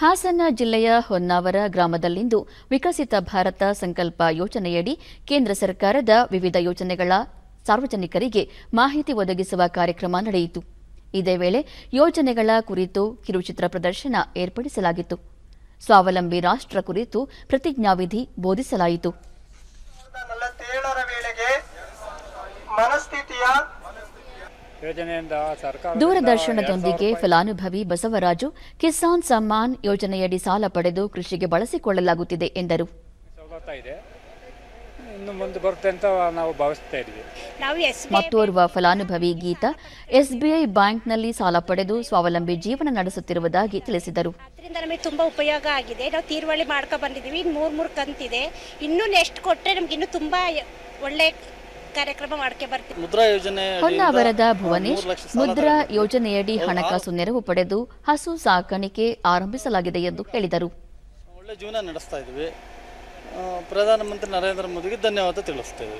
ಹಾಸನ ಜಿಲ್ಲೆಯ ಹೊನ್ನಾವರ ಗ್ರಾಮದಲ್ಲಿಂದು ವಿಕಸಿತ ಭಾರತ ಸಂಕಲ್ಪ ಯೋಜನೆಯಡಿ ಕೇಂದ್ರ ಸರ್ಕಾರದ ವಿವಿಧ ಯೋಜನೆಗಳ ಸಾರ್ವಜನಿಕರಿಗೆ ಮಾಹಿತಿ ಒದಗಿಸುವ ಕಾರ್ಯಕ್ರಮ ನಡೆಯಿತು. ಇದೇ ವೇಳೆ ಯೋಜನೆಗಳ ಕುರಿತು ಕಿರುಚಿತ್ರ ಪ್ರದರ್ಶನ ಏರ್ಪಡಿಸಲಾಗಿತ್ತು. ಸ್ವಾವಲಂಬಿ ರಾಷ್ಟ್ರ ಕುರಿತು ಪ್ರತಿಜ್ಞಾವಿಧಿ ಬೋಧಿಸಲಾಯಿತು. ದೂರದರ್ಶನದೊಂದಿಗೆ ಫಲಾನುಭವಿ ಬಸವರಾಜು ಕಿಸಾನ್ ಸಮ್ಮಾನ್ ಯೋಜನೆಯಡಿ ಸಾಲ ಪಡೆದು ಕೃಷಿಗೆ ಬಳಸಿಕೊಳ್ಳಲಾಗುತ್ತಿದೆ ಎಂದರು. ಮತ್ತೋರ್ವ ಫಲಾನುಭವಿ ಗೀತಾ ಎಸ್ಬಿಐ ಬ್ಯಾಂಕ್ನಲ್ಲಿ ಸಾಲ ಪಡೆದು ಸ್ವಾವಲಂಬಿ ಜೀವನ ನಡೆಸುತ್ತಿರುವುದಾಗಿ ತಿಳಿಸಿದರು. ಅದರಿಂದ ನಮಗೆ ತುಂಬಾ ಉಪಯೋಗ ಆಗಿದೆ. ನಾವು ತೀರ್ವಳಿ ಮಾಡ್ಕೊ ಬಂದಿದ್ದೀವಿ. ಮೂರು ಕಂತಿದೆ. ಇನ್ನೂ ನೆಕ್ಸ್ಟ್ ಕೊಟ್ಟರೆ ನಮ್ಗೆ ಇನ್ನೂ ತುಂಬಾ ಒಳ್ಳೆ ಕಾರ್ಯಕ್ರಮ ಮಾಡ್ಕೆ ಬರ್ತೀವಿ. ಮುದ್ರಾ ಯೋಜನೆ ಹೊನ್ನಾವರದ ಭುವನೇಶ್ ಮುದ್ರಾ ಯೋಜನೆಯಡಿ ಹಣಕಾಸು ನೆರವು ಪಡೆದು ಹಸು ಸಾಕಾಣಿಕೆ ಆರಂಭಿಸಲಾಗಿದೆ ಎಂದು ಹೇಳಿದರು. ಒಳ್ಳೆ ಜೀವನ ನಡೆಸ್ತಾ ಇದ್ದೀವಿ. ಪ್ರಧಾನಮಂತ್ರಿ ನರೇಂದ್ರ ಮೋದಿಗೆ ಧನ್ಯವಾದ ತಿಳಿಸ್ತೇವೆ.